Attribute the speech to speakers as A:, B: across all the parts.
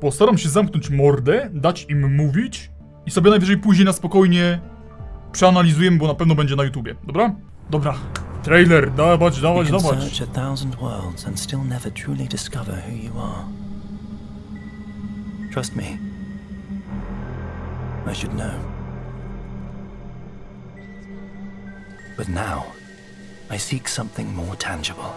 A: Postaram się zamknąć mordę, dać im mówić i sobie najwyżej później na spokojnie przeanalizujemy, bo na pewno będzie na YouTubie, dobra? Dobra. Trailer, dawać.
B: Search a thousand worlds and still never truly discover who you are. Trust me. I should know. But now, I seek something more tangible.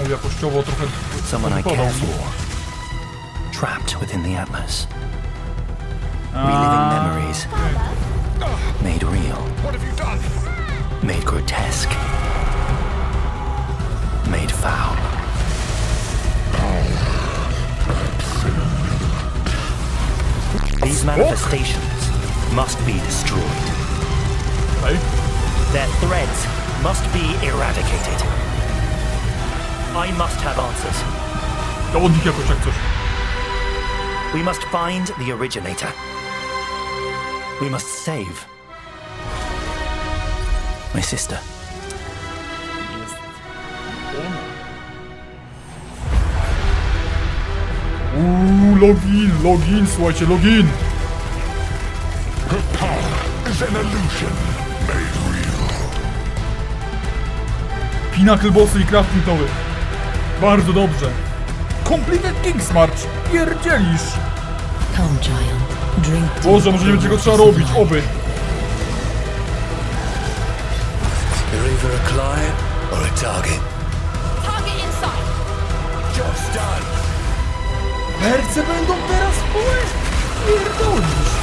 A: Jakościowo trochę
B: Someone I care for. Trapped within the Atlas. Reliving memories. Made real.
C: What have you done?
B: Made grotesque. Made foul. These manifestations must be destroyed.
A: Okay.
B: Their threads must be eradicated. I must have answers.
A: Dowodnik jakoś jak coś.
B: We must find the originator. We must save my sister.
A: Login, słuchajcie, login.
C: Her power is an illusion made real.
A: Pinnacle bossy i crafting nowy. Bardzo dobrze. Completed King's March. Pierdzielisz.
D: Come, child. Drink deep.
A: Boże, może nie będzie go trzeba robić, oby.
B: You're either a client or a target.
E: Target inside.
B: Job's done.
A: Merce będą teraz pierdolisz.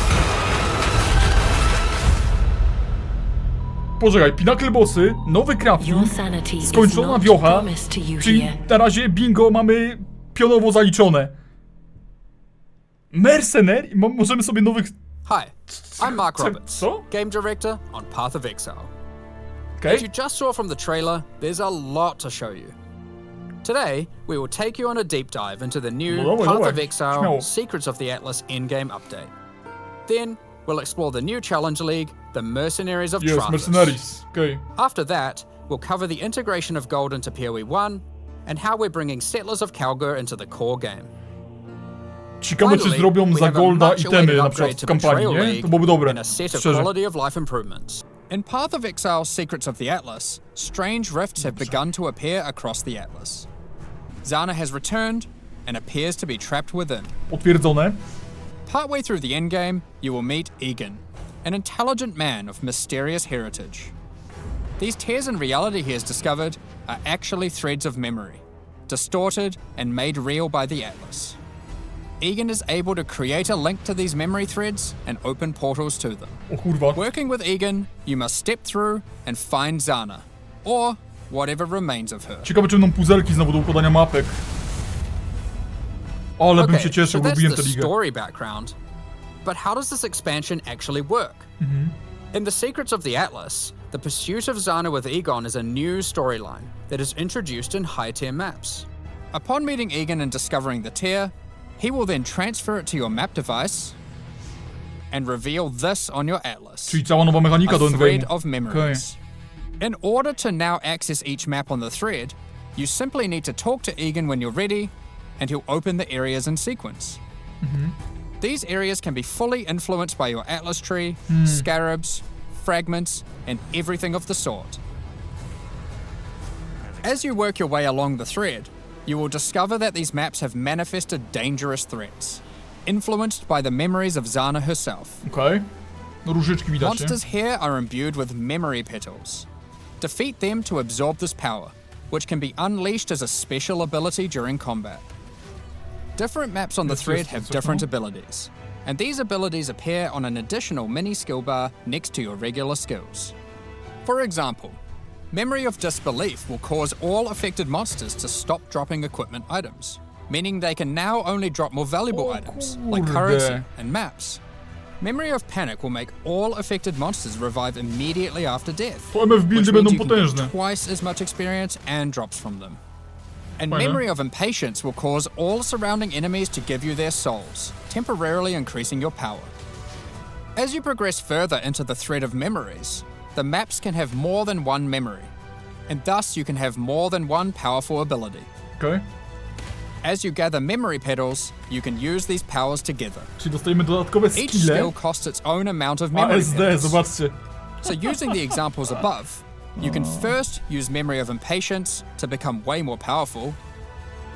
A: Poczekaj, Pinnacle bossy, nowy crafting, skończona wiocha, czyli na razie bingo mamy pionowo zaliczone. Mercenary? Możemy sobie nowych...
F: Hi, I'm Mark Roberts,
A: Co?
F: Game Director on Path of Exile.
A: Okay.
F: As you just saw from the trailer, there's a lot to show you. Today, we will take you on a deep dive into the new Path of Exile
A: Śmiało.
F: Secrets of the Atlas endgame update. Then, we'll explore the new Challenge League, the Mercenaries of
A: Yes,
F: Travis.
A: mercenaries. Okay.
F: After that, we'll cover the integration of gold into POE 1 and how we're bringing Settlers of Kalguur into the core game.
A: Ciekawe, czy zrobią za golda itemy na przykład w kampanii, nie? To byłoby dobre,
F: and a set of
A: szczerze.
F: quality of life improvements. In Path of Exile Secrets of the Atlas, strange rifts have begun to appear across the Atlas. Zana has returned and appears to be trapped within.
A: Potwierdzone.
F: Partway through the endgame, you will meet Egan, an intelligent man of mysterious heritage. These tears in reality he has discovered are actually threads of memory, distorted and made real by the Atlas. Egan is able to create a link to these memory threads and open portals to them.
A: O kurwa.
F: Working with Egan, you must step through and find Zana, or whatever remains of her.
A: Ciekawe, czy będą puzelki znowu do układania mapek. Ale bym się cieszył,
F: so that's
A: lubiłem
F: the
A: tę ligę.
F: story background. But how does this expansion actually work? In the Secrets of the Atlas, the pursuit of Zana with Egon is a new storyline that is introduced in high-tier maps. Upon meeting Egan and discovering the tier, he will then transfer it to your map device and reveal this on your Atlas.
A: Czyli cała nowa mechanika do
F: A thread
A: endgame'u.
F: of memories. In order to now access each map on the thread, you simply need to talk to Egan when you're ready, and he'll open the areas in sequence. These areas can be fully influenced by your Atlas tree, scarabs, fragments, and everything of the sort. As you work your way along the thread, you will discover that these maps have manifested dangerous threats, influenced by the memories of Zana herself.
A: Okej. No różyczki widać, nie?
F: Monsters here are imbued with memory petals. Defeat them to absorb this power, which can be unleashed as a special ability during combat. Different maps on the thread have different abilities, and these abilities appear on an additional mini skill bar next to your regular skills. For example, Memory of Disbelief will cause all affected monsters to stop dropping equipment items, meaning they can now only drop more valuable items, like currency and maps. Memory of Panic will make all affected monsters revive immediately after death,
A: To MF buildy
F: which
A: będą
F: means you can
A: potężne.
F: get twice as much experience and drops from them. And
A: Fajne.
F: Memory of Impatience will cause all surrounding enemies to give you their souls, temporarily increasing your power. As you progress further into the thread of memories, the maps can have more than one memory, and thus you can have more than one powerful ability.
A: Okej.
F: As you gather memory petals, you can use these powers together.
A: Czyli dostajemy dodatkowe
F: Each
A: skille.
F: skill costs its own amount of
A: A
F: memory
A: SD,
F: petals.
A: zobaczcie.
F: So using the examples above, you can first use memory of impatience to become way more powerful,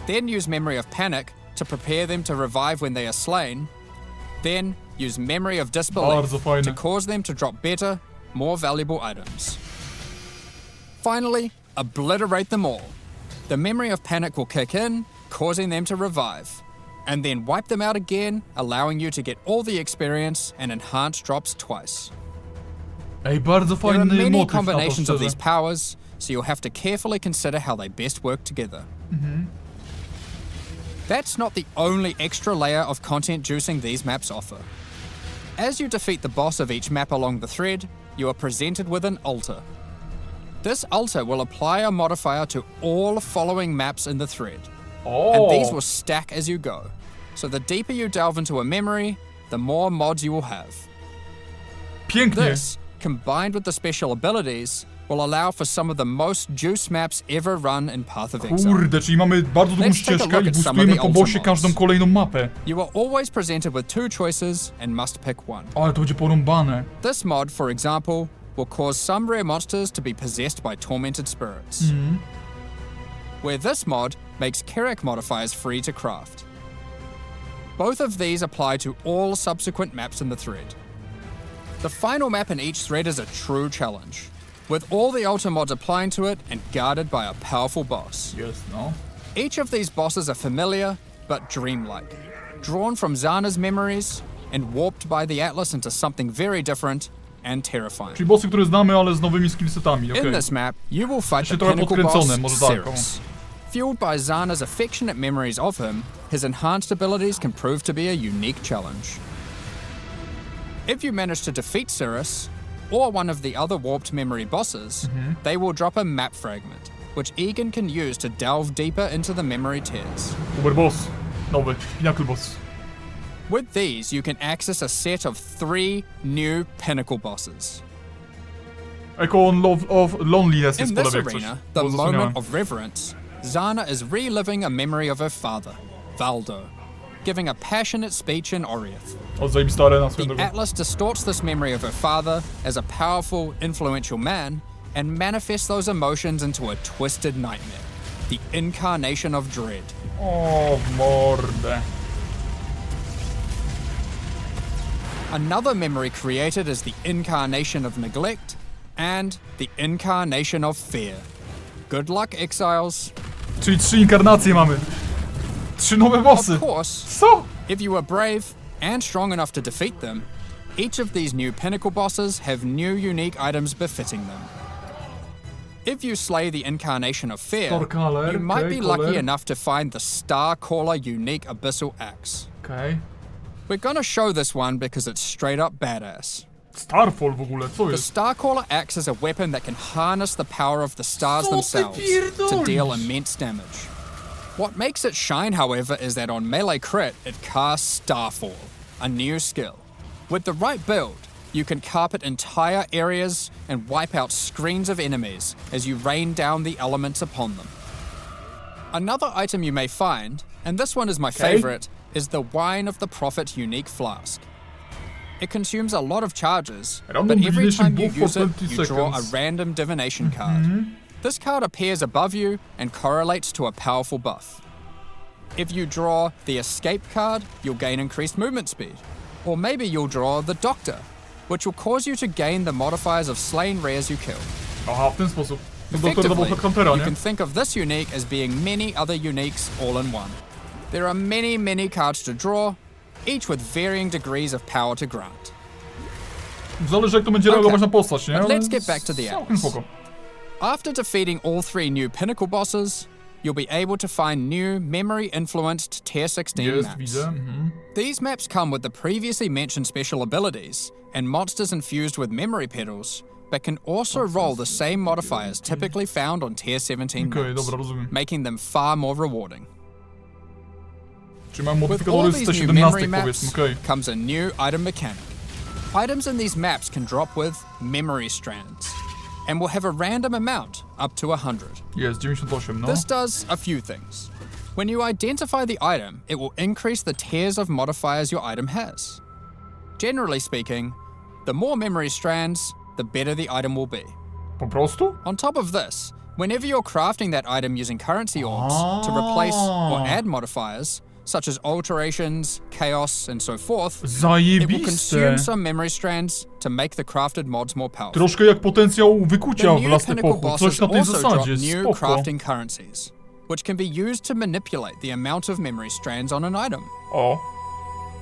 F: then use memory of panic to prepare them to revive when they are slain, then use memory of disbelief
A: Bardzo fajne.
F: to cause them to drop better, more valuable items. Finally, obliterate them all. The memory of panic will kick in, causing them to revive, and then wipe them out again, allowing you to get all the experience and enhanced drops twice.
A: Ej, bardzo
F: There are
A: fajny
F: many
A: motyw na to,
F: combinations of
A: szczerze.
F: these powers, so you'll have to carefully consider how they best work together. That's not the only extra layer of content juicing these maps offer. As you defeat the boss of each map along the thread, you are presented with an altar. This altar will apply a modifier to all following maps in the thread, and these will stack as you go. So the deeper you delve into a memory, the more mods you will have.
A: Pięknie.
F: This, combined with the special abilities, will allow for some of the most juice maps ever run in Path of Exile.
A: Kurde, czyli mamy bardzo długą
F: Let's take a
A: ścieżkę
F: look
A: i
F: at some of
A: boostujemy
F: the
A: po bossie
F: ultra
A: każdą
F: mods.
A: kolejną mapę.
F: You are always presented with two choices and must pick one.
A: Ale to będzie porąbane.
F: This mod, for example, will cause some rare monsters to be possessed by tormented spirits. Where this mod makes Carrack modifiers free to craft. Both of these apply to all subsequent maps in the thread. The final map in each thread is a true challenge, with all the altar mods applying to it and guarded by a powerful boss.
A: Jest, no.
F: Each of these bosses are familiar, but dreamlike, drawn from Zana's memories and warped by the Atlas into something very different and terrifying.
A: Czyli bossy, które znamy, ale z nowymi skillsetami, okej.
F: In this map, you will fight the
A: Jeszcze trochę
F: pinnacle boss,
A: podkręcone, może tak, o.
F: Ceres. Fueled by Zana's affectionate memories of him, his enhanced abilities can prove to be a unique challenge. If you manage to defeat Ceres, or one of the other warped memory bosses, they will drop a map fragment, which Egan can use to delve deeper into the memory tears.
A: Uber boss. Nowy. Pinnacle boss.
F: With these, you can access a set of 3 new pinnacle bosses.
A: Echo on love of Loneliness jest
F: In
A: po
F: this
A: lewej jak coś.
F: arena, the
A: Bo zasłaniałem.
F: moment of reverence, Zana is reliving a memory of her father, Valdo, giving a passionate speech in Oriath.
A: O, zajebista arena swoją
F: The
A: drogą.
F: Atlas distorts this memory of her father as a powerful, influential man and manifests those emotions into a twisted nightmare, the incarnation of dread.
A: O, w mordę.
F: Another memory created is the incarnation of neglect and the incarnation of fear. Good luck, Exiles.
A: Czyli 3 inkarnacje mamy. 3 nowe bossy.
F: Of course,
A: Co?
F: if you are brave and strong enough to defeat them, each of these new pinnacle bosses have new unique items befitting them. If you slay the incarnation of fear,
A: Star Caller,
F: you might
A: okay,
F: be lucky
A: caller.
F: enough to find the Star Caller unique abyssal axe.
A: Okej.
F: We're gonna show this one because it's straight up badass.
A: Starfall w ogóle, co
F: The
A: jest?
F: Starcaller axe is a weapon that can harness the power of the stars
A: Co ty
F: themselves to
A: pierdolisz?
F: deal immense damage. What makes it shine, however, is that on melee crit, it casts Starfall, a new skill. With the right build, you can carpet entire areas and wipe out screens of enemies as you rain down the elements upon them. Another item you may find, and this one is my favorite, is the Wine of the Prophet unique flask. It consumes a lot of charges,
A: Random
F: but every
A: divination
F: time you
A: book for
F: use it,
A: 20
F: you draw a
A: seconds.
F: random divination card. This card appears above you and correlates to a powerful buff. If you draw the Escape card, you'll gain increased movement speed. Or maybe you'll draw the Doctor, which will cause you to gain the modifiers of slain rares you kill.
A: Aha, w ten sposób. To doktor
F: Effectively,
A: do Huntera,
F: you
A: nie?
F: can think of this unique as being many other uniques all in one. There are many cards to draw, each with varying degrees of power to grant.
A: Zależy jak to będzie
F: Okay,
A: reagować na postać, nie?
F: but
A: Ale
F: let's get back to the
A: całkiem
F: Atlas.
A: spoko.
F: After defeating all 3 new pinnacle bosses, you'll be able to find new memory-influenced Tier 16
A: Jest,
F: maps.
A: widzę.
F: These maps come with the previously mentioned special abilities and monsters infused with memory petals, but can also roll the same modifiers typically found on Tier 17
A: Okej,
F: maps,
A: dobra, rozumiem.
F: making them far more rewarding.
A: Czyli mamy
F: With
A: modyfikatory
F: all
A: z
F: these new
A: T17
F: memory
A: powiedzmy,
F: maps
A: okej.
F: comes a new item mechanic. Items in these maps can drop with memory strands. and will have a random amount up to 100.
A: Jest, 98, no.
F: This does a few things. When you identify the item, it will increase the tiers of modifiers your item has. Generally speaking, the more memory strands, the better the item will be.
A: Po prostu?
F: On top of this, whenever you're crafting that item using currency orbs to replace or add modifiers, such as alterations, chaos, and so forth, it will consume
A: Zajebiste.
F: some memory strands to make the crafted mods more powerful.
A: Troszkę jak potencjał wykucia
F: The
A: w
F: new
A: Last
F: pinnacle
A: Epochu. Coś
F: bosses
A: na tej
F: also
A: zasadzie,
F: drop new
A: spoko.
F: crafting currencies, which can be used to manipulate the amount of memory strands on an item.
A: O.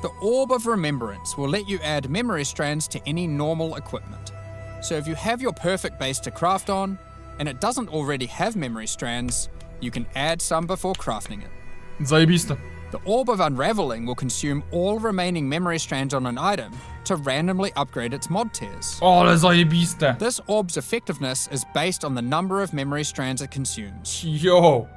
F: The Orb of Remembrance will let you add memory strands to any normal equipment. So if you have your perfect base to craft on, and it doesn't already have memory strands, you can add some before crafting it.
A: Zajebiste.
F: The Orb of Unraveling will consume all remaining memory strands on an item to randomly upgrade its mod tiers.
A: O, ale zajebiste.
F: This orb's effectiveness is based on the number of memory strands it consumes.
A: Yo.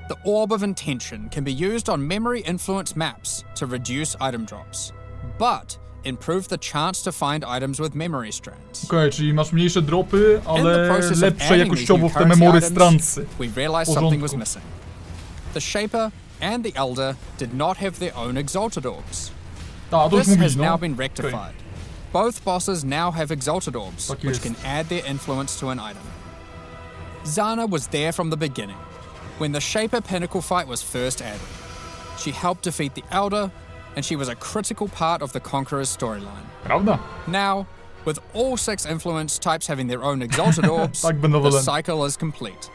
F: The Orb of Intention can be used on memory influence maps to reduce item drops, but improve the chance to find items with memory strands.
A: Okej, czyli masz mniejsze dropy,
F: In the
A: ale
F: process of
A: lepsze
F: adding these
A: jakościowo
F: new
A: w te
F: currency
A: memory
F: items,
A: strandsy.
F: we realized something was
A: Porządku.
F: missing. The Shaper and the Elder did not have their own Exalted Orbs.
A: Ta, to już
F: This has
A: mówili, no.
F: now been rectified. Both bosses now have Exalted Orbs,
A: Tak
F: which
A: jest.
F: can add their influence to an item. Zana was there from the beginning, when the Shaper Pinnacle fight was first added. She helped defeat the Elder, and she was a critical part of the Conqueror's storyline.
A: Prawda?
F: Now, with all 6 influence types having their own Exalted Orbs,
A: Tak
F: the
A: benevolent.
F: cycle is complete.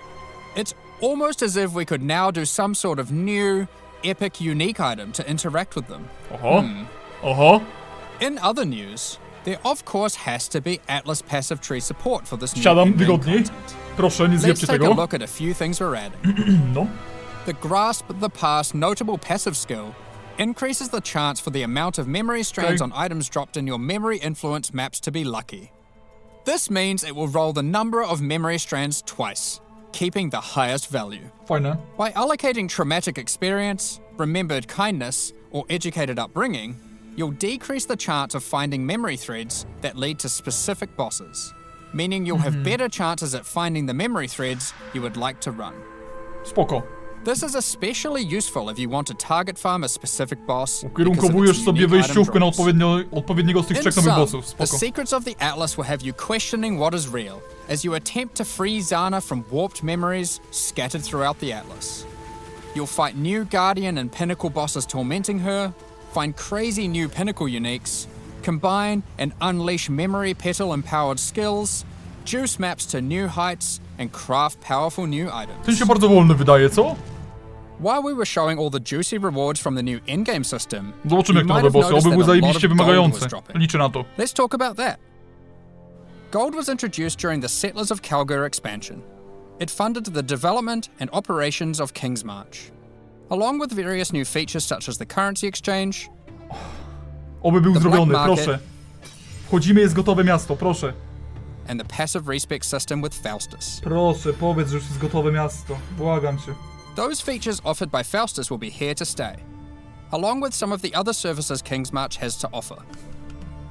F: It's almost as if we could now do some sort of new, epic, unique item to interact with them.
A: Oho. Oho.
F: In other news, there of course has to be Atlas passive tree support for this new
A: Siadam
F: in-game
A: wygodniej.
F: content.
A: Proszę, nie
F: Let's
A: zjebcie
F: take a
A: tego.
F: look at a few things we're adding.
A: No.
F: The Grasp the Past notable passive skill increases the chance for the amount of memory strands
A: Okay.
F: on items dropped in your memory influence maps to be lucky. This means it will roll the number of memory strands twice, keeping the highest value.
A: Fajne.
F: By allocating traumatic experience, remembered kindness, or educated upbringing, you'll decrease the chance of finding memory threads that lead to specific bosses, meaning you'll have better chances at finding the memory threads you would like to run.
A: Spoko.
F: This is especially useful if you want to target farm a specific boss.
A: Ukierunkowujesz sobie wejściówkę na odpowiedniego z tych 3 nowych bossów.
F: The
A: Spoko.
F: secrets of the Atlas will have you questioning what is real, as you attempt to free Zana from warped memories scattered throughout the Atlas. You'll fight new Guardian and Pinnacle bosses tormenting her, find crazy new Pinnacle uniques, combine and unleash memory petal-empowered skills, juice maps to new heights, and craft powerful new items.
A: Ten się bardzo wolny wydaje, co?
F: While we were showing all the juicy rewards from the new in-game system,
A: Zobaczymy jak
F: you
A: te
F: might
A: nowe
F: have
A: bossy.
F: noticed
A: Oby były
F: that a lot
A: zajebiście
F: of gold was
A: wymagające.
F: dropping.
A: Liczę na to.
F: Let's talk about that. Gold was introduced during the Settlers of Kalguur expansion. It funded the development and operations of King's March, along with various new features such as the currency exchange,
A: Oby był
F: The
A: zrobiony,
F: black market.
A: proszę. Wchodzimy, jest gotowe miasto, proszę.
F: and the passive respec system with Faustus.
A: Proszę, powiedz, że już jest gotowe miasto. Błagam cię.
F: Those features offered by Faustus will be here to stay, along with some of the other services King's March has to offer.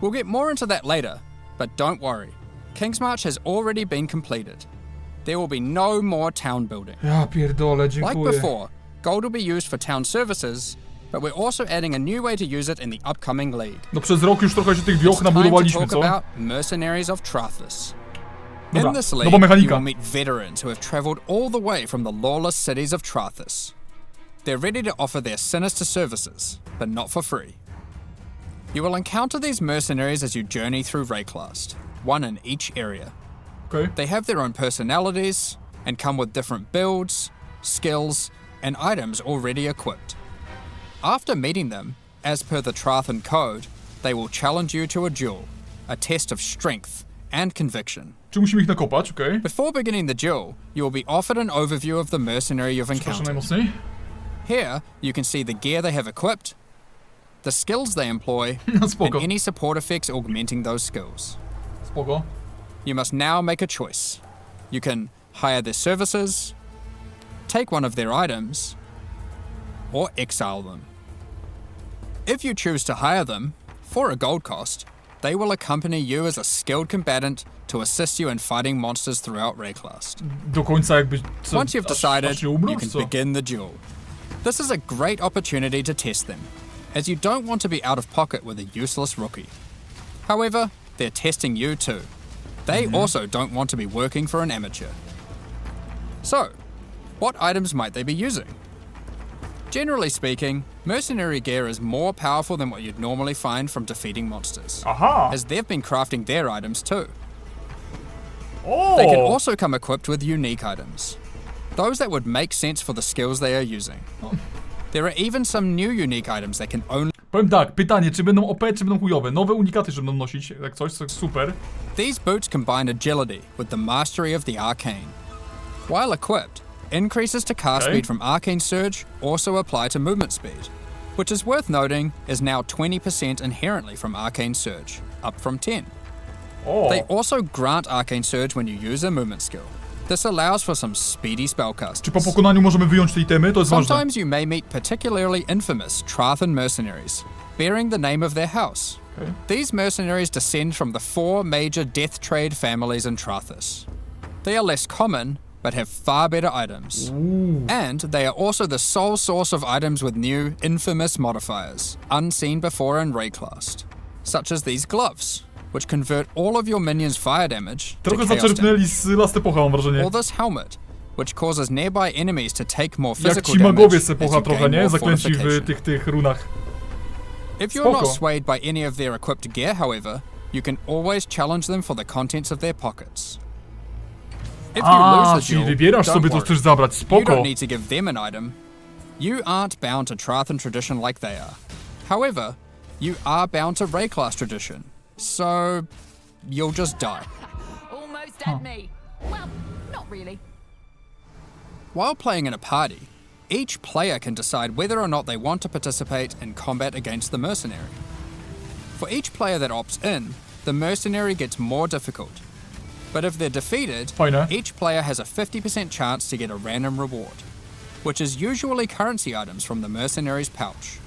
F: We'll get more into that later, but don't worry. King's March has already been completed. There will be no more town building.
A: Ja pierdolę,
F: Like
A: dziękuję.
F: before, gold will be used for town services, but we're also adding a new way to use it in the upcoming league.
A: No przez rok już trochę się tych wioch
F: It's time to
A: nabudowaliśmy,
F: talk
A: co?
F: about mercenaries of Trathus.
A: Dobra,
F: In this
A: nowa
F: league, you
A: mechanika.
F: will meet veterans who have traveled all the way from the lawless cities of Trathus. They're ready to offer their sinister services, but not for free. You will encounter these mercenaries as you journey through Rayclast, one in each area.
A: Okej.
F: They have their own personalities and come with different builds, skills, and items already equipped. After meeting them, as per the Trathan code, they will challenge you to a duel, a test of strength and conviction.
A: Czy musimy ich nakopać? Okej.
F: Before beginning the duel, you will be offered an overview of the mercenary you've
A: Proszę
F: encountered.
A: najmocniej.
F: Here, you can see the gear they have equipped, the skills they employ, and
A: Spoko.
F: any support effects augmenting those skills.
A: Spoko.
F: You must now make a choice. You can hire their services, take one of their items, or exile them. If you choose to hire them, for a gold cost, They will accompany you as a skilled combatant to assist you in fighting monsters throughout Rayclast.
A: Do końca jakby... Co,
F: Once you've
A: aż
F: decided,
A: nie umrą,
F: you can
A: co?
F: begin the duel. This is a great opportunity to test them, as you don't want to be out of pocket with a useless rookie. However, they're testing you too. They also don't want to be working for an amateur. So, what items might they be using? Generally speaking, mercenary gear is more powerful than what you'd normally find from defeating monsters,
A: Aha!
F: as they've been crafting their items too.
A: O!
F: They can also come equipped with unique items, those that would make sense for the skills they are using. There are even some new unique items that can only...
A: Powiem tak, pytanie, czy będą OP, czy będą chujowe? Nowe unikaty, że będą nosić, jak coś, co jest super.
F: These boots combine agility with the mastery of the arcane. While equipped, increases to cast
A: Okay.
F: speed from Arcane Surge also apply to movement speed, which is worth noting is now 20% inherently from Arcane Surge, up from 10.
A: O!
F: They also grant Arcane Surge when you use a movement skill. This allows for some speedy
A: Czy po
F: spellcasting.
A: pokonaniu możemy wyjąć te itemy? To jest ważne.
F: Sometimes you may meet particularly infamous Trathan mercenaries, bearing the name of their house.
A: Okay.
F: These mercenaries descend from the 4 major death trade families in Trathis. They are less common, but have far better items. And they are also the sole source of items with new, infamous modifiers, unseen before in Rayclast, such as these gloves, which convert all of your minions' fire damage to
A: Trochę
F: chaos
A: zaczerpnęli
F: damage.
A: z Last Epocha, mam wrażenie.
F: Or this helmet, which causes nearby enemies to take more
A: Jak
F: physical
A: ci
F: damage
A: magowie z
F: as
A: Epocha
F: you
A: trochę,
F: gain
A: nie?
F: more
A: Zaklęci w
F: fortification.
A: tych runach.
F: If you're not
A: Spoko.
F: swayed by any of their equipped gear, however, you can always challenge them for the contents of their pockets. If you
A: A,
F: lose the
A: czyli
F: duel,
A: wybierasz
F: don't
A: sobie, co
F: worry.
A: chcesz zabrać.
F: You
A: Spoko.
F: don't need to give them an item. You aren't bound to Trathan tradition like they are. However, you are bound to Rayclast tradition, so you'll just die.
E: Almost had me. Well, not really.
F: While playing in a party, each player can decide whether or not they want to participate in combat against the mercenary. For each player that opts in, the mercenary gets more difficult. But if they're defeated,
A: Fajne.
F: each player has a 50% chance to get a random reward, which is usually currency items from the mercenary's pouch.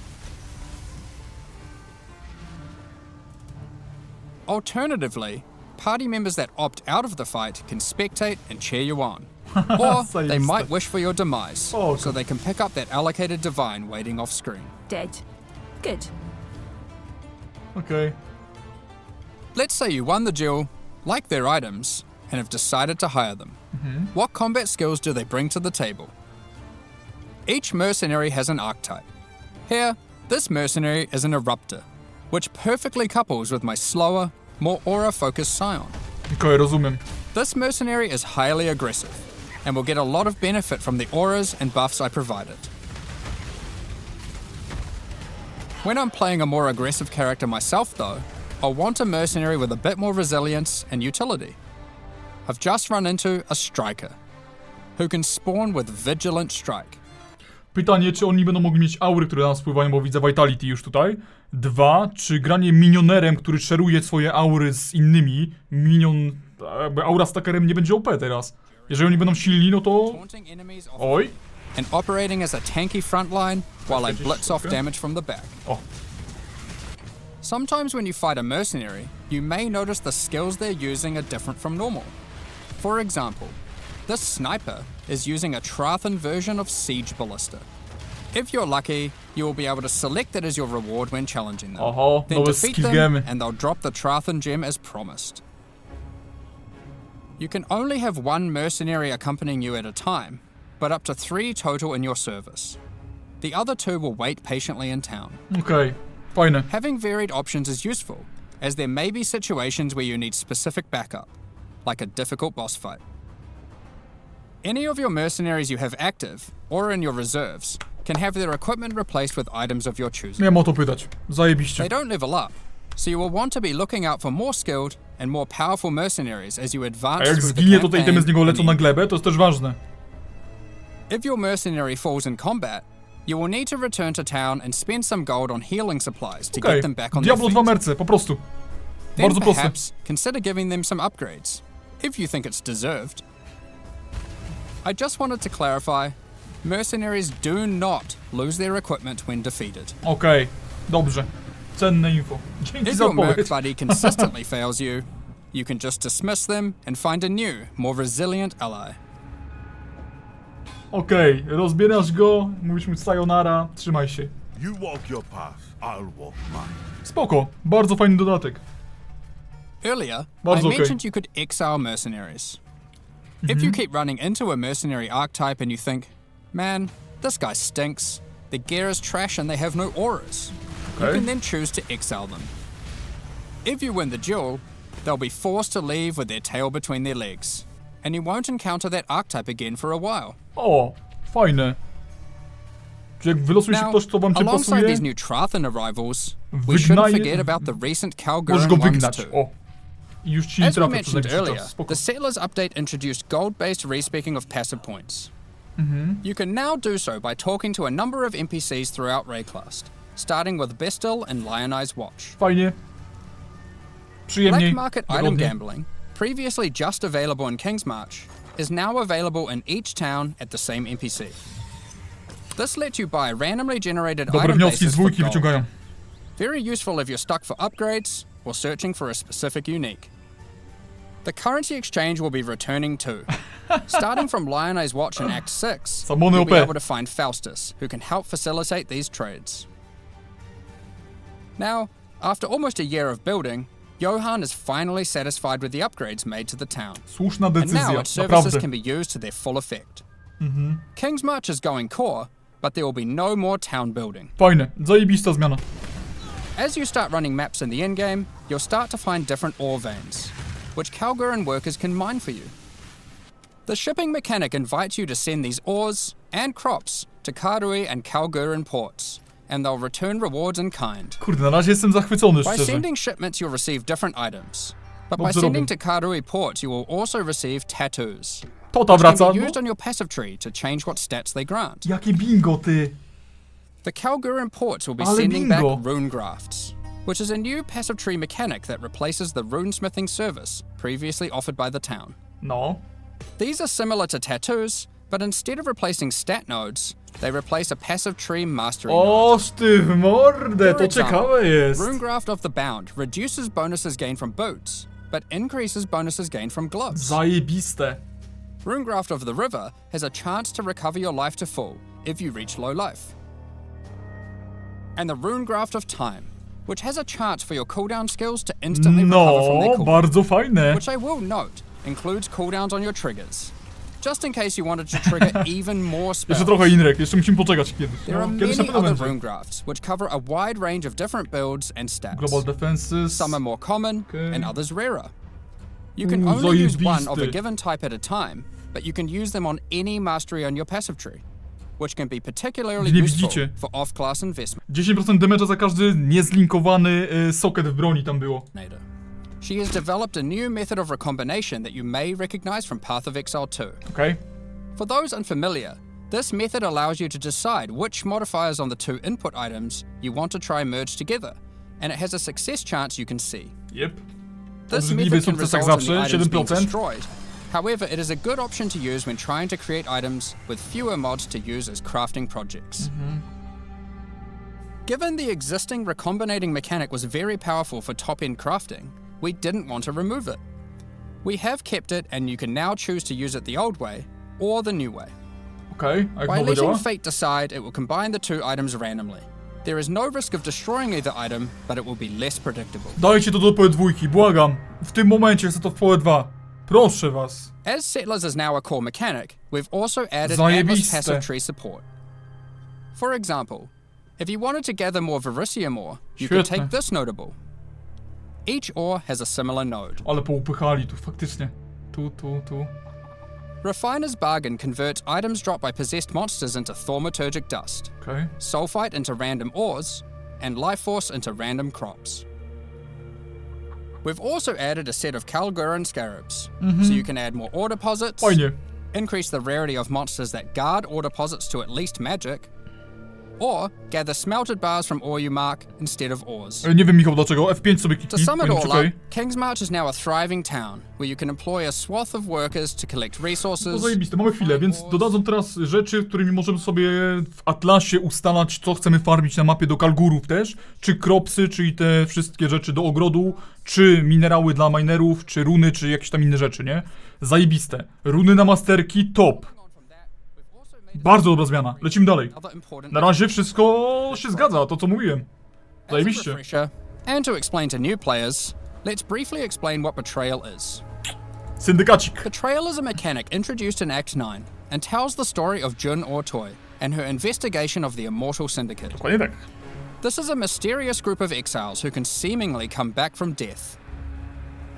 F: Alternatively, party members that opt out of the fight can spectate and cheer you on. Or they might wish for your demise,
A: Oh,
F: so they can pick up that allocated divine waiting off screen.
E: Dead. Good.
A: Okej.
F: Let's say you won the duel, like their items, and have decided to hire them. What combat skills do they bring to the table? Each mercenary has an archetype. Here, this mercenary is an eruptor, which perfectly couples with my slower, more aura-focused scion.
A: Okej, rozumiem.
F: This mercenary is highly aggressive, and will get a lot of benefit from the auras and buffs I provided. When I'm playing a more aggressive character myself though, I'll want a mercenary with a bit more resilience and utility. I've just run into a striker, who can spawn with Vigilant Strike.
A: Pytanie, czy oni będą mogli mieć aury, które na nas wpływają, bo widzę Vitality już tutaj. 2, czy granie minionerem, który szeruje swoje aury z innymi, jakby aura stackerem nie będzie OP teraz. Jeżeli oni będą silni, no to...
F: Taunting enemies off
A: Oj.
F: and operating as a tanky frontline while I blitz off damage from the back.
A: O.
F: Sometimes when you fight a mercenary, you may notice the skills they're using are different from normal. For example, this sniper is using a Trathan version of Siege Ballista. If you're lucky, you will be able to select it as your reward when challenging them.
A: Oho,
F: Then
A: nowe
F: defeat
A: skill
F: them,
A: gemy.
F: and they'll drop the Trathan gem as promised. You can only have one mercenary accompanying you at a time, but up to 3 total in your service. The other 2 will wait patiently in town.
A: Okej, fajne.
F: Having varied options is useful, as there may be situations where you need specific backup, like a difficult boss fight. Any of your mercenaries you have active, or in your reserves, can have their equipment replaced with items of your choosing.
A: Miałem o to pytać. Zajebiście.
F: They don't level up, so you will want to be looking out for more skilled and more powerful mercenaries as you
A: A
F: advance
A: jak
F: through the
A: zginie, to te itemy
F: campaign
A: z niego
F: and
A: lecą na glebę, to jest też ważne.
F: If your mercenary falls in combat, you will need to return to town and spend some gold on healing supplies to
A: Okej,
F: get them back on their
A: Diablo
F: feet.
A: 2 merce, po prostu.
F: Then
A: Bardzo proste.
F: perhaps consider giving them some upgrades, if you think it's deserved. I just wanted to clarify, mercenaries do not lose their equipment when defeated.
A: Okej, dobrze. Cenne info. Dzięki
F: If
A: za
F: your merc
A: odpowiedź.
F: buddy consistently fails you, you can just dismiss them and find a new, more resilient ally.
A: Okej, rozbierasz go, mówisz mu sayonara, trzymaj się.
C: You walk your path, I'll walk mine.
A: Spoko, bardzo fajny dodatek.
F: Earlier,
A: Bardzo
F: I
A: okej.
F: mentioned you could exile mercenaries. If you keep running into a mercenary archetype and you think, man, this guy stinks, their gear is trash and they have no auras, you
A: Okay.
F: can then choose to exile them. If you win the duel, they'll be forced to leave with their tail between their legs, and you won't encounter that archetype again for a while.
A: O, fajne. Czy jak wylosuje się
F: Now,
A: ktoś, kto wam cię
F: alongside
A: pasuje,
F: these new Trathan arrivals, we
A: Wygnaje-
F: shouldn't forget about the recent
A: możesz
F: Kalguur
A: go
F: ones
A: wygnać.
F: too.
A: O. I już ci nie
F: As we
A: trafię przez
F: mentioned
A: jakiś
F: earlier,
A: czas. Spoko.
F: the Settlers update introduced gold-based respecking of passive points. You can now do so by talking to a number of NPCs throughout Rayclast, starting with Bestel and Lionize Watch.
A: Fajnie. Przyjemniej.
F: Black market item
A: wygodniej.
F: gambling, previously just available in Kingsmarch, is now available in each town at the same NPC. This lets you buy randomly generated
A: Dobre
F: item
A: wnioski z
F: bases for
A: dwójki
F: gold.
A: wyciągają.
F: Very useful if you're stuck for upgrades or searching for a specific unique. The currency exchange will be returning too. Starting from Lionize Watch in Act 6,
A: Samony
F: you'll be
A: OP.
F: able to find Faustus, who can help facilitate these trades. Now, after almost a year of building, Johan is finally satisfied with the upgrades made to the town.
A: Słuszna
F: And now
A: decyzja,
F: its services
A: naprawdę.
F: can be used to their full effect. Kingsmarch is going core, but there will be no more town building.
A: Fajne, zajebista zmiana.
F: As you start running maps in the endgame, you'll start to find different ore veins, which Kalguur workers can mine for you. The shipping mechanic invites you to send these ores and crops to Karui and Kalguur ports, and they'll return rewards in kind.
A: Kurde, na razie jestem zachwycony,
F: By
A: szczerze.
F: sending shipments, you'll receive different items. But by
A: Dobrze
F: sending
A: robię.
F: to Karui port, you will also receive tattoos,
A: Tota
F: which can
A: wraca.
F: be
A: No,
F: used on your passive tree to change what stats they grant.
A: jakie bingo, ty.
F: The Kalguur ports will be
A: Ale
F: sending
A: bingo.
F: back rune grafts, which is a new passive tree mechanic that replaces the runesmithing service previously offered by the town.
A: No.
F: These are similar to tattoos, but instead of replacing stat nodes, they replace a passive tree mastery node.
A: Oż ty w mordę,
F: For
A: to
F: example,
A: ciekawe jest.
F: Runegraft of the Bound reduces bonuses gained from boots, but increases bonuses gained from gloves.
A: Zajebiste.
F: Runegraft of the River has a chance to recover your life to full if you reach low life. And the Runegraft of Time, which has a chance for your cooldown skills to instantly recover from their
A: No,
F: cooldown,
A: bardzo fajne.
F: which I will note includes cooldowns on your triggers, just in case you wanted to trigger even more spells.
A: Jeszcze trochę Inrek, jeszcze musimy poczekać kiedyś.
F: There are
A: No, kiedyś na
F: many
A: pewno
F: other
A: będzie.
F: Runegrafts, which cover a wide range of different builds and stats.
A: Global Defenses.
F: Some are more common
A: Okay.
F: and others rarer. You can
A: Ooh,
F: only use one of a
A: zajebiste.
F: given type at a time, but you can use them on any mastery on your passive tree, which can be particularly
A: Nie
F: useful
A: widzicie.
F: for off-class investment.
A: 10% damage'a za każdy niezlinkowany socket w broni tam było.
F: She has developed a new method of recombination that you may recognize from Path of Exile 2.
A: Okej.
F: For those unfamiliar, this method allows you to decide which modifiers on the two input items you want to try merge together, and it has a success chance you can see.
A: Jep.
F: This
A: Obrzydliwy
F: method can
A: sukces jak
F: result in the
A: zawsze,
F: items being
A: 7%.
F: destroyed. However, it is a good option to use when trying to create items with fewer mods to use as crafting projects. Given the existing recombinating mechanic was very powerful for top-end crafting, we didn't want to remove it. We have kept it, and you can now choose to use it the old way or the new way.
A: Okej, a jak
F: By
A: nowe
F: letting
A: działa?
F: fate decide, it will combine the two items randomly. There is no risk of destroying either item, but it will be less predictable.
A: Dajcie to do POE2, błagam. W tym momencie chcę to w POE2. Proszę was.
F: As Settlers is now a core mechanic, we've also added
A: Zajebiste.
F: Atlas passive tree support. For example, if you wanted to gather more Verisium ore, you could
A: Świetne.
F: take this notable. Each ore has a similar node.
A: Ale poupychali tu, faktycznie. Tu.
F: Refiner's Bargain converts items dropped by possessed monsters into thaumaturgic dust,
A: Okej.
F: Sulfite into random ores, and Life Force into random crops. We've also added a set of Kalguur scarabs, so you can add more ore deposits,
A: Fajnie.
F: increase the rarity of monsters that guard ore deposits to at least magic, or gather smelted bars from ore you mark instead of ores.
A: Nie wiem, Michał, dlaczego. F5 sobie
F: To
A: kliknij.
F: sum it
A: Powinno być
F: all
A: okej.
F: up, Kingsmarch is now a thriving town where you can employ a swath of workers to collect
A: To
F: resources.
A: zajebiste, mamy chwilę, więc dodadzą teraz rzeczy, którymi możemy sobie w atlasie ustalać, co chcemy farmić na mapie do kalgurów też, czy kropsy, czyli te wszystkie rzeczy do ogrodu, czy minerały dla minerów, czy runy, czy jakieś tam inne rzeczy, nie? Zajebiste. Runy na masterki, top. Bardzo dobra zmiana. Lecimy dalej. Na razie wszystko się zgadza, to co mówiłem.
F: As a
A: Zajebiście.
F: refresher, and to explain to new players, let's briefly explain what Betrayal is.
A: Syndykacik.
F: Betrayal is a mechanic introduced in Act 9 and tells the story of Jun Ortoy and her investigation of the Immortal Syndicate.
A: Dokładnie tak.
F: This is a mysterious group of exiles who can seemingly come back from death.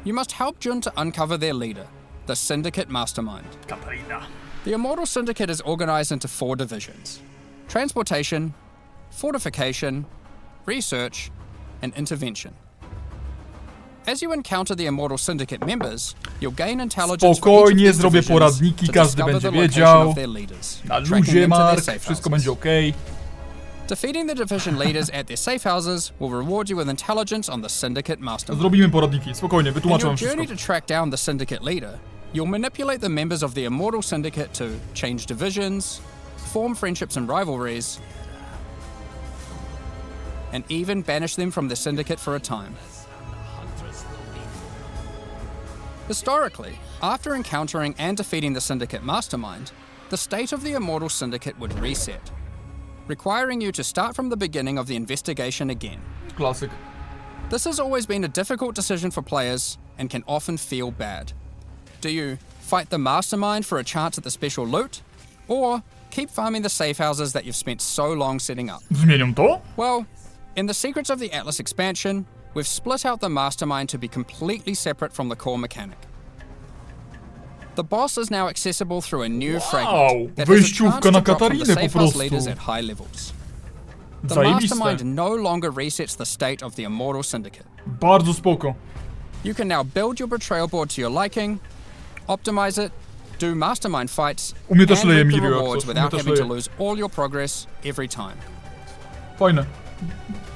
F: You must help Jun to uncover their leader, the Syndicate Mastermind.
A: Katarina.
F: The Immortal Syndicate is organized into 4 divisions: transportation, fortification, research, and intervention. As you encounter the Immortal Syndicate members, you'll gain intelligence for each of
A: Spokojnie,
F: these
A: zrobię
F: divisions
A: poradniki,
F: to
A: każdy
F: discover
A: będzie
F: the location
A: wiedział.
F: of their leaders,
A: Na
F: tracking
A: luzie,
F: them to their
A: Mark,
F: safe
A: wszystko
F: houses.
A: będzie okej.
F: Defeating the division leaders at their safe houses will reward you with intelligence on the Syndicate Mastermind.
A: Zrobimy poradniki, spokojnie,
F: In
A: wytłumaczę
F: your
A: wam
F: journey
A: wszystko.
F: to track down the Syndicate leader, you'll manipulate the members of the Immortal Syndicate to change divisions, form friendships and rivalries, and even banish them from the Syndicate for a time. Historically, after encountering and defeating the Syndicate Mastermind, the state of the Immortal Syndicate would reset, requiring you to start from the beginning of the investigation again.
A: Klasyk.
F: This has always been a difficult decision for players and can often feel bad. Do you fight the Mastermind for a chance at the special loot, or keep farming the safe houses that you've spent so long setting up?
A: Zmienią to?
F: Well, in the Secrets of the Atlas expansion, we've split out the Mastermind to be completely separate from the core mechanic. The boss is now accessible through a new fragment that has a
A: Wyjściówka
F: chance
A: na
F: to drop from the
A: Katarinę po
F: safe house
A: prostu.
F: leaders at high levels. The
A: Zajebiste.
F: Mastermind no longer resets the state of the Immortal Syndicate.
A: Bardzo spoko.
F: You can now build your Betrayal board to your liking, optimize it, do Mastermind fights,
A: U mnie też
F: and
A: leje
F: reap the
A: Milirio, jak
F: rewards
A: coś. U mnie
F: without
A: też
F: having to
A: leje.
F: lose all your progress every time.
A: Fajne.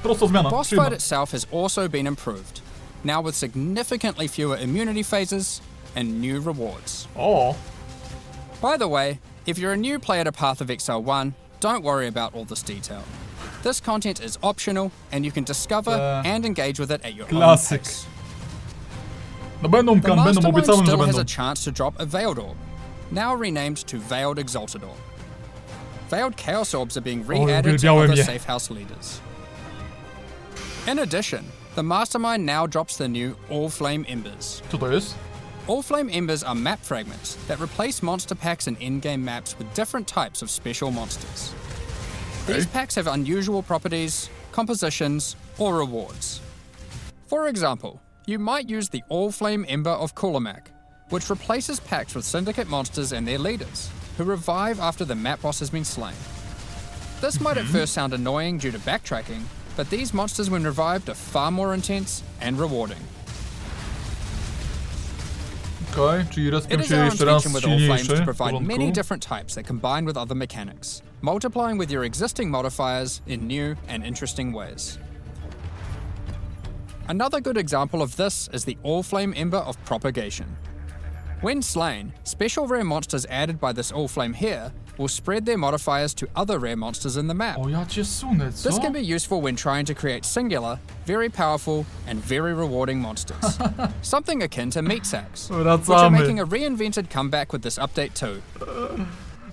A: Prosta zmiana.
F: Boss
A: Przyjemna.
F: fight itself has also been improved, now with significantly fewer immunity phases and new rewards.
A: O,
F: By the way, if you're a new player to Path of Exile 1, don't worry about all this detail. This content is optional and you can discover and engage with it at your own
A: Klasyk.
F: pace.
A: no będą
F: The
A: kan, będą,
F: Mastermind
A: obiecałem, że
F: still has
A: będą.
F: a chance to drop a Veiled Orb, now renamed to Veiled Exalted Orb. Veiled Chaos Orbs are being re-added to
A: uwielbiałem
F: other
A: je.
F: safe house leaders. In addition, the Mastermind now drops the new All Flame Embers.
A: Co to jest?
F: All Flame Embers are map fragments that replace monster packs and in-game maps with different types of special monsters. These packs have unusual properties, compositions, or rewards. For example, you might use the All Flame Ember of Kulamak, which replaces packs with Syndicate monsters and their leaders, who revive after the map boss has been slain. This might at first sound annoying due to backtracking, but these monsters when revived are far more intense and rewarding.
A: Okej, czyli
F: It
A: respią
F: is
A: się
F: our
A: jeszcze raz
F: intention with All Flames
A: silniejszy.
F: to
A: W
F: provide many
A: porządku.
F: different types that combine with other mechanics, multiplying with your existing modifiers in new and interesting ways. Another good example of this is the All Flame Ember of Propagation. When slain, special rare monsters added by this All Flame here will spread their modifiers to other rare monsters in the map.
A: O, ja cię sunę, co?
F: This can be useful when trying to create singular, very powerful, and very rewarding monsters. Something akin to meat sacks, which are
A: Wracamy.
F: making a reinvented comeback with this update too.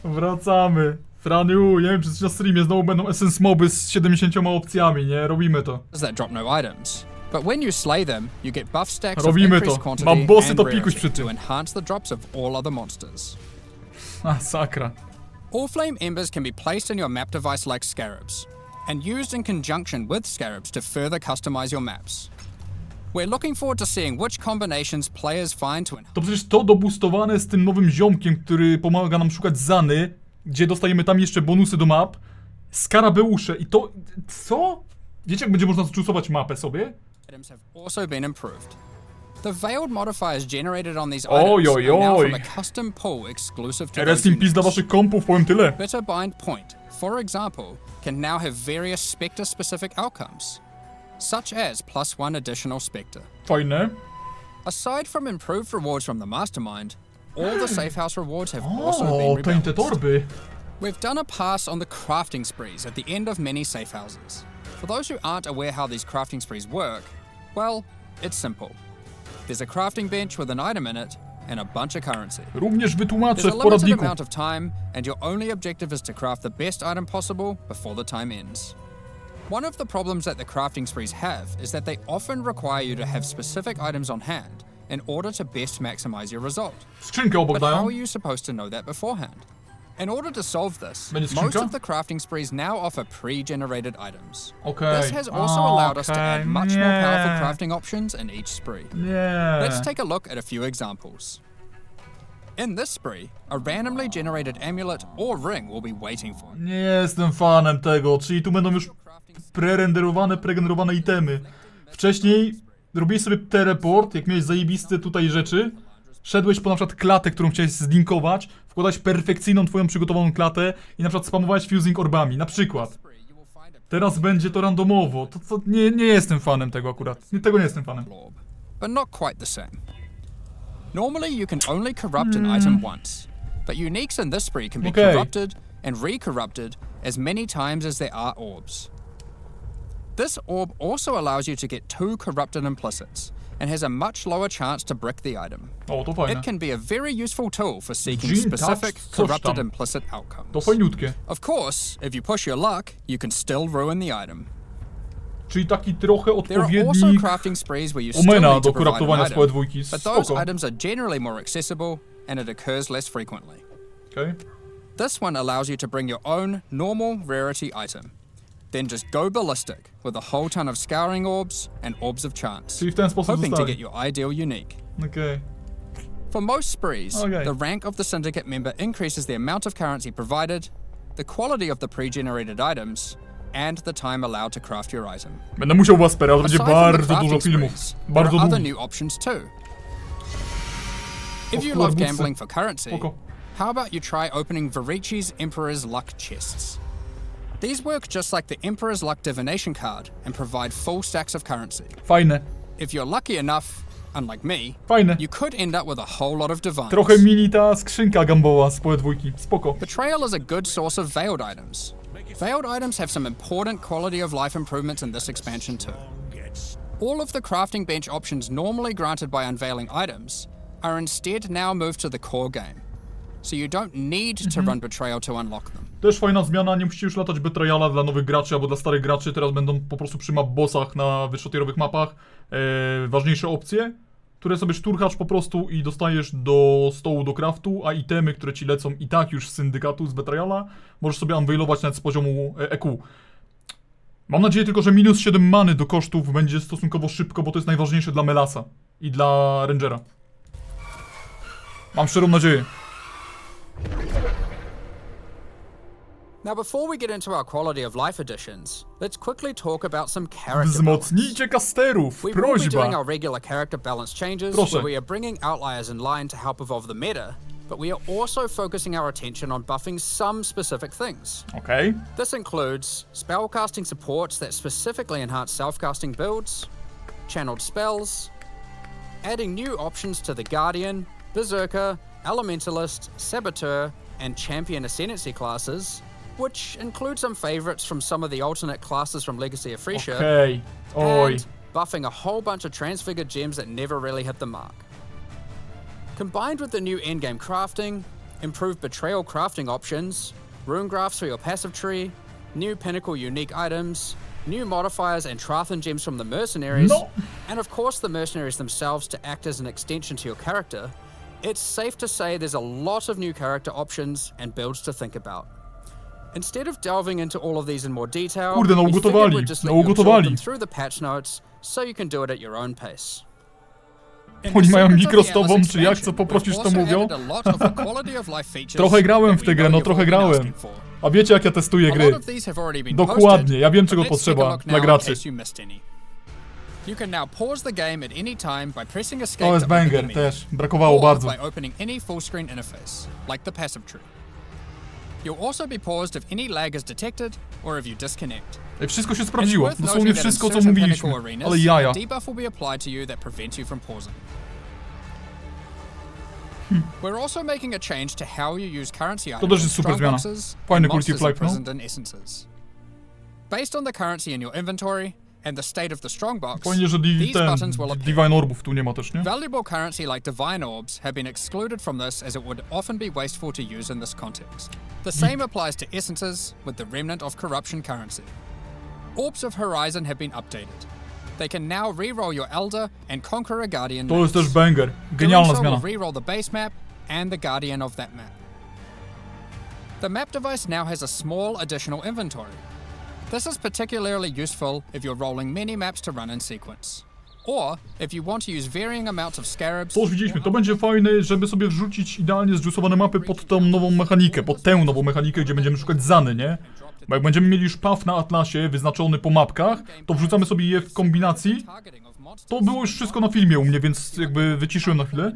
A: Wracamy. Franiu, nie wiem czy na streamie znowu będą essence moby z 70 opcjami, nie? Robimy to.
F: That drop no items. But when you slay them, you get buff stacks of
A: Robimy
F: increased
A: to.
F: quantity
A: Mam bossy,
F: and
A: to pikuś
F: rarity
A: przy tym.
F: to enhance the drops of all other monsters.
A: Masakra.
F: All Flame Embers can be placed in your map device like scarabs, and used in conjunction with scarabs to further customize your maps. We're looking forward to seeing which combinations players find to
A: To przecież to dobustowane z tym nowym ziomkiem, który pomaga nam szukać Zany, gdzie dostajemy tam jeszcze bonusy do map. Skarabeusze i to... Co? Wiecie jak będzie można zczusować mapę sobie?
F: items have also been improved. The veiled modifiers generated on these items are now from a custom pool exclusive to
A: Rest
F: those
A: in peace dla
F: units.
A: waszych kompów, powiem tyle.
F: Bitterbind Point, for example, can now have various Spectre-specific outcomes, such as +1 additional Spectre.
A: Fajne.
F: Aside from improved rewards from the Mastermind, all the safe house rewards have also been
A: O, te
F: rebalanced.
A: torby.
F: We've done a pass on the crafting sprees at the end of many safe houses. For those who aren't aware how these crafting sprees work, well, it's simple. There's a crafting bench with an item in it and a bunch of currency.
A: Również
F: There's
A: wytłumaczę
F: a
A: w
F: limited
A: poradniku.
F: amount of time, and your only objective is to craft the best item possible before the time ends. One of the problems that the crafting sprees have is that they often require you to have specific items on hand in order to best maximize your result.
A: Skrzynkę obok
F: But how
A: dają.
F: are you supposed to know that beforehand? In order to solve this,
A: Będzie
F: most
A: skrzynka?
F: of the crafting sprees now offer pre-generated items.
A: Okej.
F: This has also allowed us to add much more
A: nie.
F: powerful crafting options in each spree.
A: Nie.
F: Let's take a look at a few examples. In this spree, a randomly generated amulet or ring will be waiting for you.
A: Nie jestem fanem tego, czyli tu będą już pregenerowane itemy. Wcześniej robiłeś sobie teleport, jak miałeś zajebiste tutaj rzeczy, szedłeś po na przykład klatę, którą chciałeś zlinkować, wkładać perfekcyjną twoją przygotowaną klatę i na przykład spamowałeś fusing orbami, na przykład. Teraz będzie to randomowo, to nie jestem fanem tego akurat, tego nie jestem fanem.
F: Orb, but not quite the same. Normally you can only corrupt an item once, but uniques in this spree can be corrupted and re-corrupted as many times as there are orbs. This orb also allows you to get 2 corrupted implicits and has a much lower chance to brick the item.
A: O, to fajne.
F: It can be a very useful tool for seeking
A: Gin
F: specific
A: touch, coś
F: corrupted
A: tam.
F: implicit outcomes.
A: To fajniutkie.
F: Of course, if you push your luck, you can still ruin the item.
A: Czyli taki trochę
F: There are also
A: odpowiednik
F: crafting sprees where you still
A: Omena
F: need to
A: do
F: provide
A: koraptowania
F: an
A: swoje
F: item,
A: dwójki.
F: but those
A: Spoko.
F: items are generally more accessible and it occurs less frequently.
A: Okej.
F: This one allows you to bring your own normal rarity item, then just go ballistic with a whole ton of scouring orbs and orbs of chance,
A: Czyli w ten sposób
F: hoping to
A: zostali.
F: get your ideal unique.
A: Okej.
F: For most sprees,
A: Okay.
F: the rank of the syndicate member increases the amount of currency provided, the quality of the pre-generated items, and the time allowed to craft your item.
A: Będę musiał was wspierać, będzie
F: Aside from the
A: bardzo dużo
F: crafting
A: filmów.
F: sprees, there
A: Bardzo
F: are other
A: długich.
F: new options too. If you
A: Of
F: love
A: course,
F: gambling for currency,
A: Spoko.
F: how about you try opening Varici's Emperor's Luck chests? These work just like the Emperor's Luck divination card and provide full stacks of currency.
A: Fajne.
F: If you're lucky enough, unlike me,
A: Fajne.
F: you could end up with a whole lot of divines.
A: Trochę mini ta skrzynka gambowa z POE dwójki. Spoko.
F: Betrayal is a good source of veiled items. Veiled items have some important quality of life improvements in this expansion too. All of the crafting bench options normally granted by unveiling items are instead now moved to the core game, so you don't need to run Betrayal to unlock them.
A: Też fajna zmiana, nie musicie już latać Betrayala dla nowych graczy albo dla starych graczy, teraz będą po prostu przy map bossach na wyższotierowych mapach ważniejsze opcje, które sobie szturchasz po prostu i dostajesz do stołu do craftu, a itemy, które ci lecą i tak już z syndykatu, z Betrayala, możesz sobie unveilować nawet z poziomu EQ. Mam nadzieję tylko, że minus 7 many do kosztów będzie stosunkowo szybko, bo to jest najważniejsze dla Melasa i dla Rangera. Mam szczerą nadzieję.
F: Now before we get into our quality of life additions, let's quickly talk about some character balance.
A: Wzmocnijcie kasterów,
F: We will be doing
A: prośba.
F: our regular character balance changes,
A: Proszę.
F: where we are bringing outliers in line to help evolve the meta, but we are also focusing our attention on buffing some specific things.
A: Okej.
F: This includes spellcasting supports that specifically enhance self-casting builds, channeled spells, adding new options to the Guardian, Berserker, Elementalist, Saboteur, and Champion Ascendancy classes, which include some favorites from some of the alternate classes from Legacy of Freesia,
A: Okej. Oj.
F: and buffing a whole bunch of transfigured gems that never really hit the mark. Combined with the new endgame crafting, improved Betrayal crafting options, rune graphs for your passive tree, new pinnacle unique items, new modifiers and Trathan gems from the mercenaries,
A: No.
F: and of course the mercenaries themselves to act as an extension to your character, it's safe to say there's a lot of new character options and builds to think about. Instead of delving into all of these in more detail,
A: Kurde, no
F: we figured
A: ugotowali,
F: we'd just
A: no
F: let you absorb
A: ugotowali.
F: them through the patch notes so you can do it at your own pace.
A: Oni mają mikro z tobą, czy jak, co poprosisz, to mówią? Trochę grałem w tę grę, no trochę grałem. A wiecie, jak ja testuję gry? Dokładnie, ja wiem, czego potrzeba dla graczy.
F: You can now pause the game at any time by pressing escape
A: To jest
F: to open the
A: banger
F: menu,
A: też. Brakowało
F: or
A: bardzo.
F: by opening any full screen interface, like the passive tree. You'll also be paused if any lag is detected or if you disconnect.
A: Ej, wszystko się
F: It's
A: sprawdziło.
F: worth
A: Dosłownie
F: noting that in
A: wszystko, co
F: certain
A: mówiliśmy.
F: pinnacle arenas,
A: Ale jaja.
F: a debuff will be applied to you that prevents you from pausing. We're also making a change to how you use currency items
A: też jest
F: in
A: super
F: strong
A: zmiana.
F: boxes
A: Fajny
F: and
A: quality
F: monsters
A: of life, no?
F: imprisoned in essences. Based on the currency in your inventory and the state of the strong box,
A: Fajnie, że
F: these buttons will appear.
A: Divine Orbów tu nie ma też, nie?
F: Valuable currency like divine orbs have been excluded from this as it would often be wasteful to use in this context. The same applies to essences with the remnant of corruption currency. Orbs of Horizon have been updated. They can now reroll your Elder and Conqueror Guardian
A: To jest
F: maps.
A: też banger. Genialna
F: Doing so
A: zmiana.
F: will reroll the base map and the Guardian of that map. The map device now has a small additional inventory. This is particularly useful if you're rolling many maps to run in sequence. Or if you want to use varying amounts of scarabs.
A: To już widzieliśmy, to będzie fajne, żeby sobie wrzucić idealnie zjusowane mapy pod tą nową mechanikę, pod tę nową mechanikę, gdzie będziemy szukać Zany, nie? Bo jak będziemy mieli już path na atlasie wyznaczony po mapkach, to wrzucamy sobie je w kombinacji. To było już wszystko na filmie u mnie, więc jakby wyciszyłem na chwilę.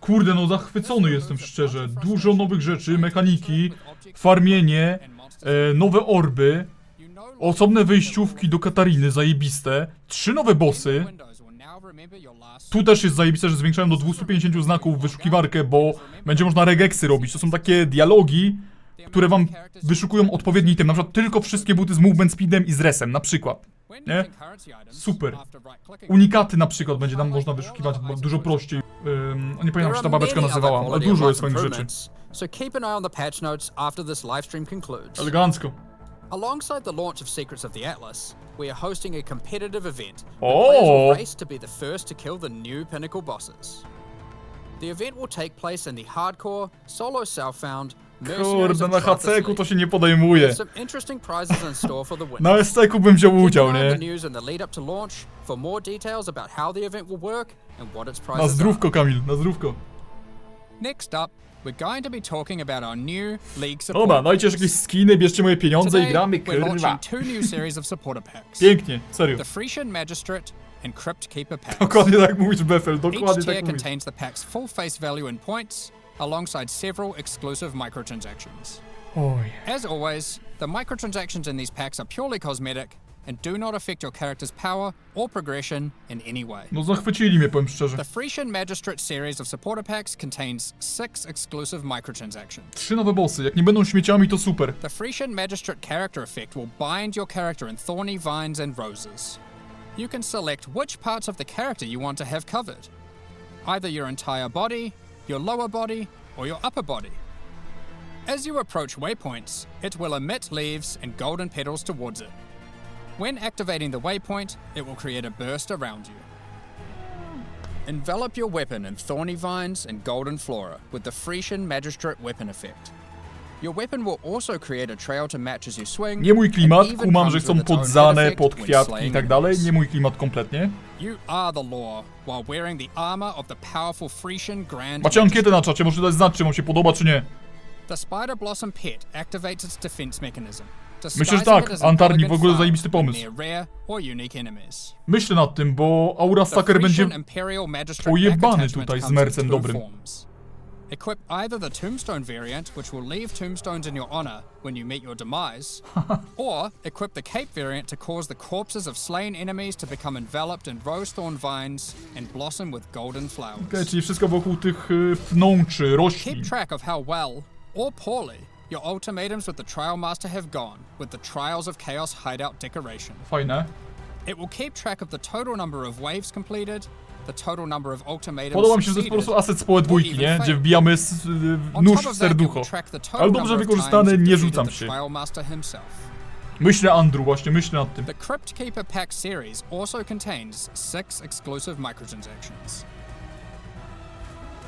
A: Kurde, no zachwycony jestem szczerze. Dużo nowych rzeczy, mechaniki, farmienie, nowe orby, osobne wyjściówki do Katariny, zajebiste, 3 nowe bossy. Tu też jest zajebiste, że zwiększają do 250 znaków wyszukiwarkę, bo będzie można regeksy robić. To są takie dialogi, które wam wyszukują odpowiedni item, na przykład tylko wszystkie buty z movement speedem i z resem, na przykład. Nie? Super. Unikaty na przykład będzie nam można wyszukiwać dużo prościej. Nie pamiętam, jak się ta babeczka nazywała, ale dużo jest fajnych rzeczy.
F: So keep an eye on the patch notes after this livestream concludes.
A: Elegancko.
F: Alongside the launch of Secrets of the Atlas, we are hosting a competitive event.
A: Oh.
F: Players will race to be the first to kill the new pinnacle bosses. The event will take place in the hardcore, solo self-found, mercenaries
A: Kurde,
F: and
A: na
F: Triforce
A: HC-ku to
F: League.
A: się nie podejmuje.
F: Some interesting prizes in store for the winners.
A: Na SC-ku bym wziął
F: Keep
A: udział,
F: an eye on
A: nie?
F: the news in the lead up to launch for more details about how the event will work and what its
A: Na
F: prizes are.
A: zdrówko, Kamil, na zdrówko.
F: Next up, we're going to be talking about our new League support.
A: Dobra, dajcie już jakieś skiny, bierzcie moje pieniądze i
F: Today,
A: gramy,
F: we're
A: kurwa.
F: launching two new series of supporter packs.
A: Pięknie, serio.
F: The Frisian Magistrate and Crypt Keeper packs.
A: Dokładnie tak mówisz, Befel,
F: Each
A: dokładnie
F: tier
A: tak mówisz.
F: contains the pack's full face value in points, alongside several exclusive microtransactions.
A: Oj.
F: As always, the microtransactions in these packs are purely cosmetic and do not affect your character's power or progression in any way.
A: No zachwycili mnie, powiem szczerze.
F: The Frisian Magistrate series of supporter packs contains 6 exclusive microtransactions.
A: 3 nowe bossy, jak nie będą śmieciami, to super.
F: The Frisian Magistrate character effect will bind your character in thorny vines and roses. You can select which parts of the character you want to have covered. Either your entire body, your lower body, or your upper body. As you approach waypoints, it will emit leaves and golden petals towards it. When activating the waypoint, it will create a burst around you. Envelop your weapon in thorny vines and golden flora with the Frisian Magistrate weapon effect. Your weapon will also create a trail to match as you swing.
A: Nie mój klimat,
F: and even
A: kumam,
F: comes
A: że chcą
F: with its own
A: podzane,
F: head
A: pod
F: effect when
A: kwiatki i
F: slaying
A: tak dalej.
F: enemies.
A: Nie mój klimat kompletnie.
F: You are the law, while wearing the armor of the powerful Frisian Grand
A: Macie ankietę
F: Magistrate.
A: na czacie, możecie dać znać, czy wam się podoba, czy nie.
F: The Spider Blossom pet activates its defense mechanism.
A: Myślę, że tak, Antarni w ogóle
F: farm
A: zajebisty
F: when
A: pomysł.
F: near rare or unique enemies.
A: Myślę nad tym, bo Aura
F: The
A: Stacker będzie
F: Frisian Imperial Magistrate
A: pojebany
F: back attachment
A: tutaj z
F: comes in
A: mercem
F: two
A: dobrym.
F: forms. Equip either the Tombstone variant, which will leave tombstones in your honor when you meet your demise, or equip the Cape variant to cause the corpses of slain enemies to become enveloped in rose thorn vines and blossom with golden flowers.
A: Okej, czyli wszystko wokół tych pnączy, roślin.
F: Keep track of how well or poorly your ultimatums with the Trial Master have gone with the Trials of Chaos hideout decoration.
A: Fajne.
F: It will keep track of the total number of waves completed, the total number of ultimatums
A: Podoba mi się, że to jest po prostu asset z POE dwójki, nie? Gdzie wbijamy nóż w serducho. Ale dobrze wykorzystane, nie rzucam się. Myślę, Andrew, właśnie, myślę nad tym.
F: The Crypt Keeper Pack series also contains 6 exclusive microtransactions.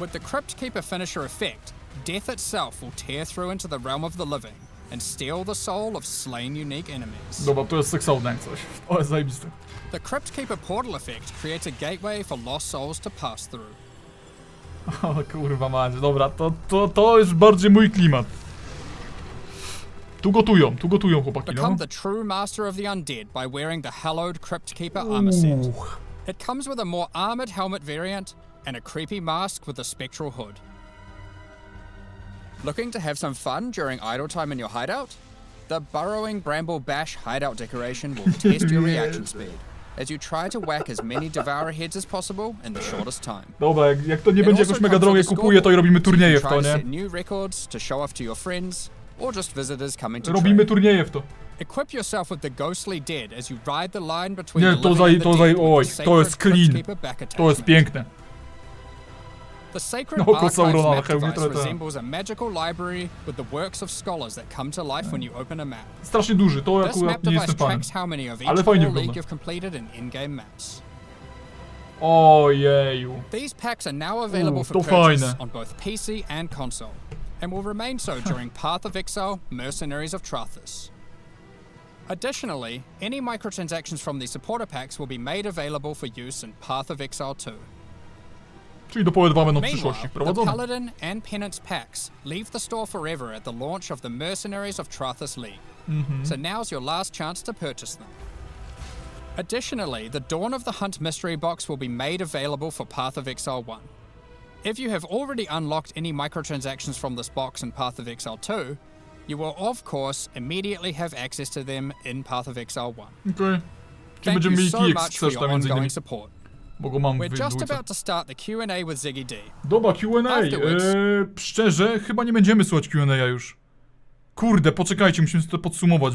F: With the Crypt Keeper finisher effect, death itself will tear through into the realm of the living and steal the soul of slain unique enemies.
A: Dobra, to jest seksowne jak coś. O, jest zajebiste.
F: The Crypt Keeper portal effect creates a gateway for lost souls to pass through.
A: O kurwa macie, dobra, to jest bardziej mój klimat. Tu gotują chłopaki, no.
F: Become the true master of the undead by wearing the hallowed Crypt Keeper armor set. It comes with a more armored helmet variant and a creepy mask with a spectral hood. Looking to have some fun during idle time in your hideout? The Burrowing Bramble Bash hideout decoration will test your reaction speed as you try to whack as many Devourer heads as possible in the shortest time.
A: Dobra, jak to nie
F: It
A: będzie
F: also
A: jakoś mega
F: comes
A: drogie
F: with a
A: kupuję, to i robimy
F: scoreboard, so
A: turnieje
F: you
A: w
F: can
A: to,
F: try to
A: nie?
F: set new records to show off to your friends or just visitors coming to
A: Robimy
F: trade.
A: turnieje w to.
F: Equip yourself with the Ghostly Dead as you ride the line between
A: Nie,
F: the
A: to
F: living
A: za-
F: and the
A: to za-
F: dead with
A: oj,
F: the
A: to jest
F: sacred
A: clean.
F: Crypt Keeper back
A: To jest
F: attachment.
A: piękne.
F: The Sacred
A: No,
F: Archives
A: Saurona,
F: map
A: chętnie
F: device
A: trochę tak.
F: resembles a magical library with the works of scholars that come to life when you open a map.
A: Strasznie duży, to
F: This map
A: akurat nie
F: device
A: jestem fanem.
F: tracks how many of each
A: Ale fajnie
F: core league
A: wygląda.
F: you've completed in in-game maps.
A: Ojeju.
F: These packs are now available for
A: to
F: purchase
A: fajne.
F: on both PC and console, and will remain so during Path of Exile, Mercenaries of Trathus. Additionally, any microtransactions from these supporter packs will be made available for use in Path of Exile 2.
A: Czyli do POE 2 będą w
F: Meanwhile,
A: przyszłości
F: the
A: wprowadzone.
F: Paladin and Penance packs leave the store forever at the launch of the Mercenaries of Trathus League, so now's your last chance to purchase them. Additionally, the Dawn of the Hunt mystery box will be made available for Path of Exile 1. If you have already unlocked any microtransactions from this box in Path of Exile 2, you will of course immediately have access to them in Path of Exile 1.
A: Okej. Czyli
F: Thank
A: będziemy
F: you
A: mieli
F: so
A: kijek
F: much
A: z
F: for
A: Ceszta
F: your
A: między innymi.
F: ongoing support.
A: Bo go mam w
F: We're just
A: dwójce.
F: about to start the Q&A with ZiggyD.
A: Dobra, Q&A.
F: Afterwards-
A: Szczerze, chyba nie będziemy słuchać Q&A już. Kurde, poczekajcie, musimy sobie to podsumować.